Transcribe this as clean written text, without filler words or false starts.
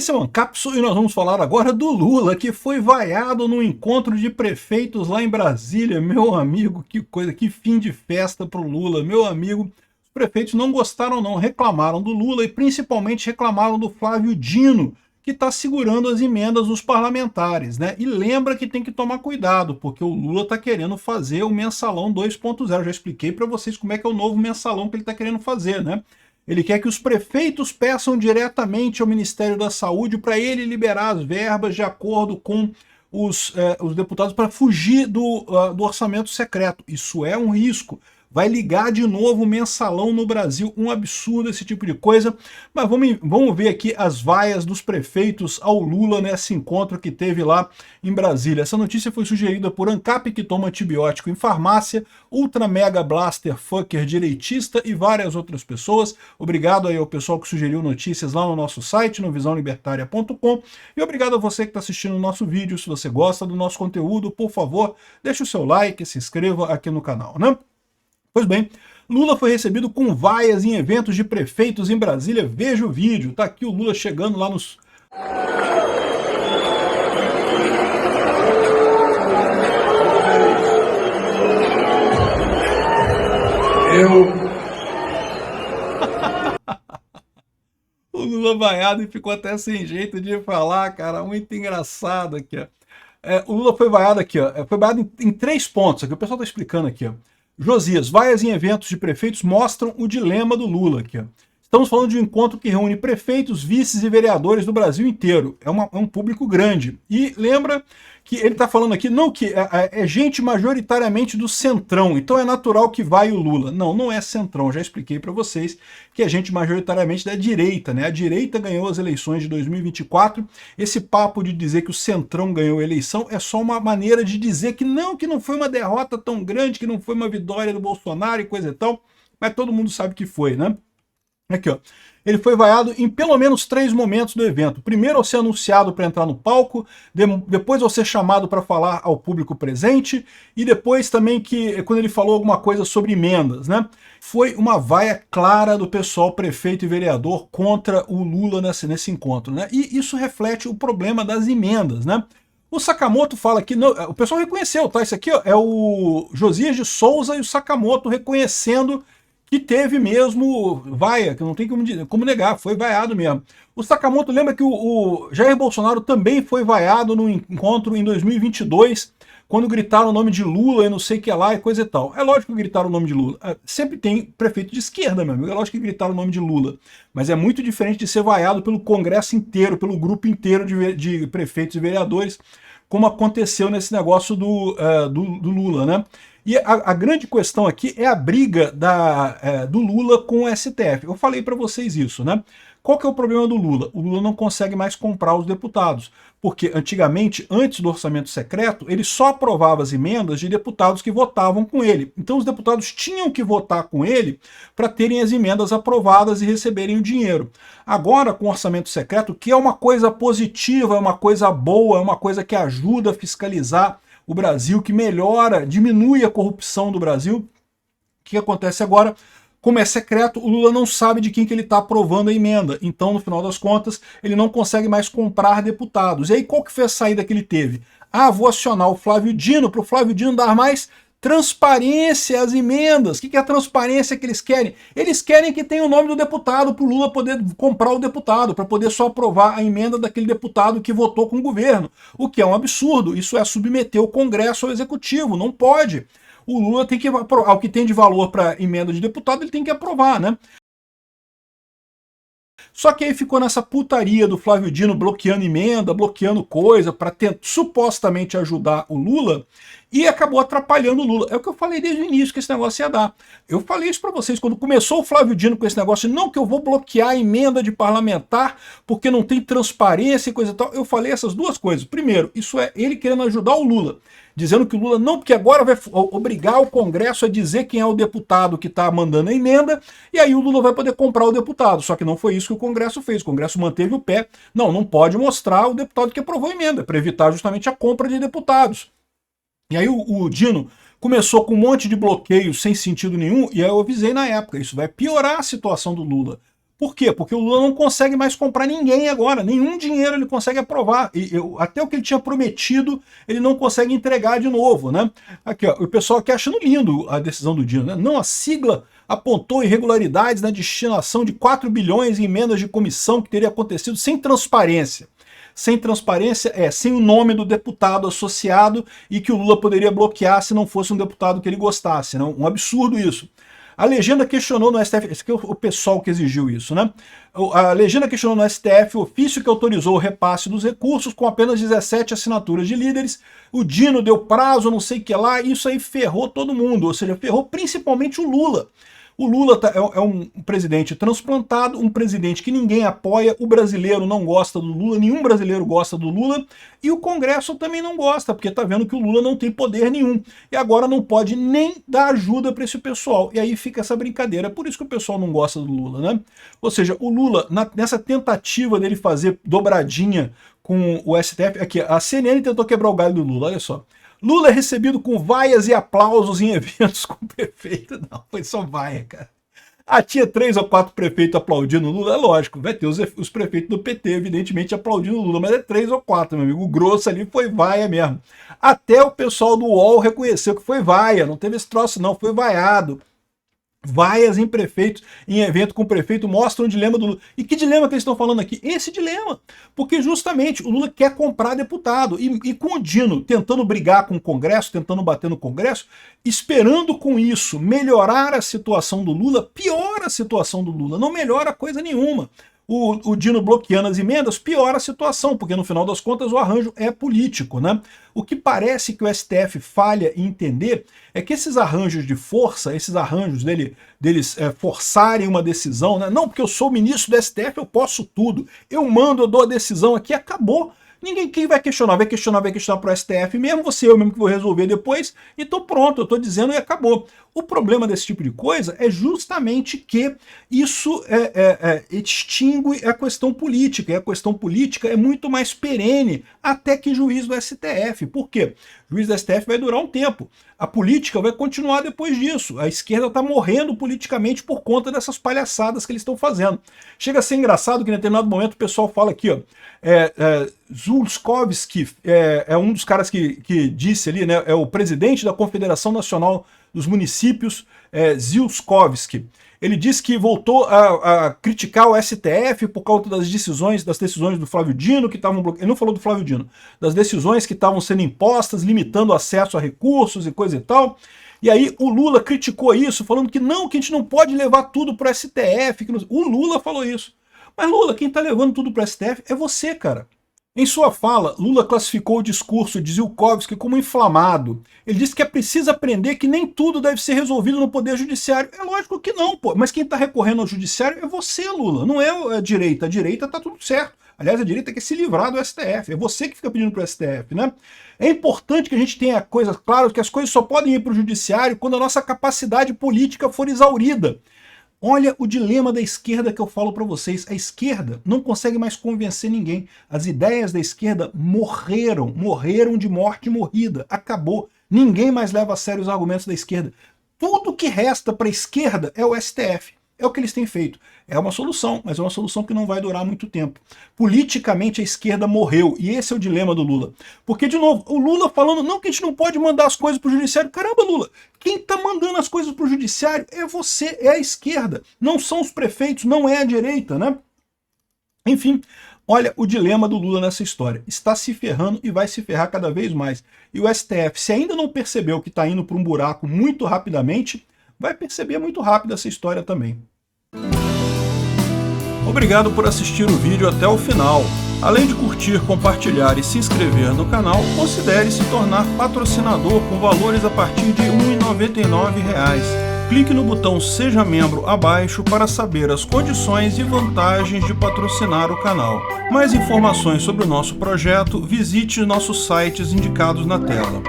Esse é o Ancapso e nós vamos falar agora do Lula, que foi vaiado no encontro de prefeitos lá em Brasília. Meu amigo, que coisa, que fim de festa para o Lula. Meu amigo, os prefeitos não gostaram não, reclamaram do Lula e principalmente reclamaram do Flávio Dino, que está segurando as emendas dos parlamentares, né? E lembra que tem que tomar cuidado, porque o Lula está querendo fazer o Mensalão 2.0. Já expliquei para vocês como é que é o novo Mensalão que ele está querendo fazer, né? Ele quer que os prefeitos peçam diretamente ao Ministério da Saúde para ele liberar as verbas de acordo com os deputados para fugir do orçamento secreto. Isso é um risco. Vai ligar de novo o mensalão no Brasil, um absurdo esse tipo de coisa. Mas vamos ver aqui as vaias dos prefeitos ao Lula nesse encontro que teve lá em Brasília. Essa notícia foi sugerida por ANCAP, que toma antibiótico em farmácia, Ultra Mega Blaster Fucker direitista e várias outras pessoas. Obrigado aí ao pessoal que sugeriu notícias lá no nosso site, no visãolibertaria.com. E obrigado a você que está assistindo o nosso vídeo. Se você gosta do nosso conteúdo, por favor, deixe o seu like, se inscreva aqui no canal, né? Pois bem, Lula foi recebido com vaias em eventos de prefeitos em Brasília. Veja o vídeo, tá aqui o Lula chegando lá nos... O Lula vaiado e ficou até sem jeito de falar, cara, muito engraçado aqui, ó. O Lula foi vaiado aqui, ó, foi vaiado em 3 pontos, aqui o pessoal tá explicando aqui, ó. Josias, vaias em eventos de prefeitos mostram o dilema do Lula aqui, ó. Estamos falando de um encontro que reúne prefeitos, vices e vereadores do Brasil inteiro. É um público grande. E lembra que ele está falando aqui, não que é gente majoritariamente do centrão, então é natural que vai o Lula. Não, não é centrão, já expliquei para vocês que é gente majoritariamente da direita, né? A direita ganhou as eleições de 2024. Esse papo de dizer que o centrão ganhou a eleição é só uma maneira de dizer que não foi uma derrota tão grande, que não foi uma vitória do Bolsonaro e coisa e tal, mas todo mundo sabe que foi, né? Aqui, ó. Ele foi vaiado em pelo menos 3 momentos do evento. Primeiro ao ser anunciado para entrar no palco, depois ao ser chamado para falar ao público presente, e depois também que quando ele falou alguma coisa sobre emendas, né? Foi uma vaia clara do pessoal, prefeito e vereador, contra o Lula nesse encontro, né? E isso reflete o problema das emendas, né? O Sakamoto fala que... Não, o pessoal reconheceu, tá? Isso aqui, ó, é o Josias de Souza e o Sakamoto reconhecendo que teve mesmo vaia, que não tem como negar, foi vaiado mesmo. O Sakamoto lembra que o Jair Bolsonaro também foi vaiado no encontro em 2022, quando gritaram o nome de Lula e não sei o que lá e coisa e tal. É lógico que gritaram o nome de Lula. Sempre tem prefeito de esquerda, meu amigo, é lógico que gritaram o nome de Lula. Mas é muito diferente de ser vaiado pelo Congresso inteiro, pelo grupo inteiro de prefeitos e vereadores, como aconteceu nesse negócio do Lula, né? E a grande questão aqui é a briga do Lula com o STF. Eu falei para vocês isso, né? Qual que é o problema do Lula? O Lula não consegue mais comprar os deputados, porque antigamente, antes do orçamento secreto, ele só aprovava as emendas de deputados que votavam com ele. Então os deputados tinham que votar com ele para terem as emendas aprovadas e receberem o dinheiro. Agora, com o orçamento secreto, que é uma coisa positiva, é uma coisa boa, é uma coisa que ajuda a fiscalizar o Brasil, que melhora, diminui a corrupção do Brasil. O que acontece agora? Como é secreto, o Lula não sabe de quem que ele está aprovando a emenda. Então, no final das contas, ele não consegue mais comprar deputados. E aí, qual que foi a saída que ele teve? Ah, vou acionar o Flávio Dino, para o Flávio Dino dar mais transparência às emendas. O que é a transparência que eles querem? Eles querem que tenha o nome do deputado para o Lula poder comprar o deputado, para poder só aprovar a emenda daquele deputado que votou com o governo. O que é um absurdo. Isso é submeter o Congresso ao Executivo. Não pode. O Lula tem que aprovar. O que tem de valor para emenda de deputado, ele tem que aprovar, né? Só que aí ficou nessa putaria do Flávio Dino bloqueando emenda, bloqueando coisa para supostamente ajudar o Lula, e acabou atrapalhando o Lula. É o que eu falei desde o início que esse negócio ia dar. Eu falei isso para vocês quando começou o Flávio Dino com esse negócio, não que eu vou bloquear a emenda de parlamentar porque não tem transparência e coisa e tal. Eu falei essas duas coisas. Primeiro, isso é ele querendo ajudar o Lula, dizendo que o Lula não, porque agora vai obrigar o Congresso a dizer quem é o deputado que está mandando a emenda, e aí o Lula vai poder comprar o deputado. Só que não foi isso que o Congresso fez. O Congresso manteve o pé. Não pode mostrar o deputado que aprovou a emenda, para evitar justamente a compra de deputados. E aí o Dino começou com um monte de bloqueios sem sentido nenhum, e aí eu avisei na época, isso vai piorar a situação do Lula. Por quê? Porque o Lula não consegue mais comprar ninguém agora, nenhum dinheiro ele consegue aprovar. Até o que ele tinha prometido, ele não consegue entregar de novo, né? Aqui, ó, o pessoal aqui achando lindo a decisão do Dino, né? Não, a sigla apontou irregularidades na destinação de 4 bilhões em emendas de comissão que teria acontecido sem transparência. Sem transparência sem o nome do deputado associado e que o Lula poderia bloquear se não fosse um deputado que ele gostasse, né? Um absurdo isso. A legenda questionou no STF, esse aqui é o pessoal que exigiu isso, né? A legenda questionou no STF o ofício que autorizou o repasse dos recursos com apenas 17 assinaturas de líderes. O Dino deu prazo, não sei o que lá, e isso aí ferrou todo mundo, ou seja, ferrou principalmente o Lula. O Lula é um presidente transplantado, um presidente que ninguém apoia, o brasileiro não gosta do Lula, nenhum brasileiro gosta do Lula, e o Congresso também não gosta, porque está vendo que o Lula não tem poder nenhum, e agora não pode nem dar ajuda para esse pessoal, e aí fica essa brincadeira, por isso que o pessoal não gosta do Lula, né? Ou seja, o Lula, nessa tentativa dele fazer dobradinha com o STF, aqui, a CNN tentou quebrar o galho do Lula, olha só. Lula é recebido com vaias e aplausos em eventos com o prefeito. Não, foi só vaia, cara. Tinha 3 ou 4 prefeitos aplaudindo o Lula, é lógico, vai ter os prefeitos do PT, evidentemente, aplaudindo o Lula, mas é 3 ou 4, meu amigo. O grosso ali foi vaia mesmo. Até o pessoal do UOL reconheceu que foi vaia, não teve esse troço não, foi vaiado. Vaias em prefeitos, em evento com o prefeito, mostram o dilema do Lula. E que dilema que eles estão falando aqui? Esse dilema. Porque justamente o Lula quer comprar deputado. E com o Dino tentando brigar com o Congresso, tentando bater no Congresso, esperando com isso melhorar a situação do Lula, piora a situação do Lula, não melhora coisa nenhuma. O Dino bloqueando as emendas piora a situação, porque no final das contas o arranjo é político, né? O que parece que o STF falha em entender é que esses arranjos de força, esses arranjos deles forçarem uma decisão, né? Não, porque eu sou ministro do STF, eu posso tudo, eu mando, eu dou a decisão aqui, acabou. Quem vai questionar? Vai questionar para o STF mesmo, eu mesmo que vou resolver depois, então pronto, eu estou dizendo e acabou. O problema desse tipo de coisa é justamente que isso extingue a questão política, e a questão política é muito mais perene até que juiz do STF. Por quê? O juiz do STF vai durar um tempo. A política vai continuar depois disso. A esquerda está morrendo politicamente por conta dessas palhaçadas que eles estão fazendo. Chega a ser engraçado que em determinado momento o pessoal fala aqui, ó, Zulskovski é um dos caras que disse ali, né, é o presidente da Confederação Nacional dos Municípios, Zulskovski. Ele disse que voltou a criticar o STF por causa das decisões do Flávio Dino, que estavam bloqueando. Ele não falou do Flávio Dino, das decisões que estavam sendo impostas, limitando o acesso a recursos e coisa e tal. E aí o Lula criticou isso, falando que não, que a gente não pode levar tudo para o STF. O Lula falou isso. Mas Lula, quem está levando tudo para o STF é você, cara. Em sua fala, Lula classificou o discurso de Zulkowski como inflamado. Ele disse que é preciso aprender que nem tudo deve ser resolvido no Poder Judiciário. É lógico que não, pô. Mas quem está recorrendo ao Judiciário é você, Lula. Não é a direita. A direita está tudo certo. Aliás, a direita quer se livrar do STF. É você que fica pedindo para o STF, né? É importante que a gente tenha coisas claras, que as coisas só podem ir para o Judiciário quando a nossa capacidade política for exaurida. Olha o dilema da esquerda que eu falo para vocês. A esquerda não consegue mais convencer ninguém. As ideias da esquerda morreram de morte morrida. Acabou. Ninguém mais leva a sério os argumentos da esquerda. Tudo que resta para a esquerda é o STF. É o que eles têm feito. É uma solução, mas é uma solução que não vai durar muito tempo. Politicamente a esquerda morreu, e esse é o dilema do Lula. Porque, de novo, o Lula falando, não, que a gente não pode mandar as coisas para o judiciário. Caramba, Lula, quem está mandando as coisas para o judiciário é você, é a esquerda. Não são os prefeitos, não é a direita, né? Enfim, olha o dilema do Lula nessa história. Está se ferrando e vai se ferrar cada vez mais. E o STF, se ainda não percebeu que está indo para um buraco muito rapidamente, vai perceber muito rápido essa história também. Obrigado por assistir o vídeo até o final. Além de curtir, compartilhar e se inscrever no canal, considere se tornar patrocinador com valores a partir de R$ 1,99. Clique no botão Seja Membro abaixo para saber as condições e vantagens de patrocinar o canal. Mais informações sobre o nosso projeto, visite nossos sites indicados na tela.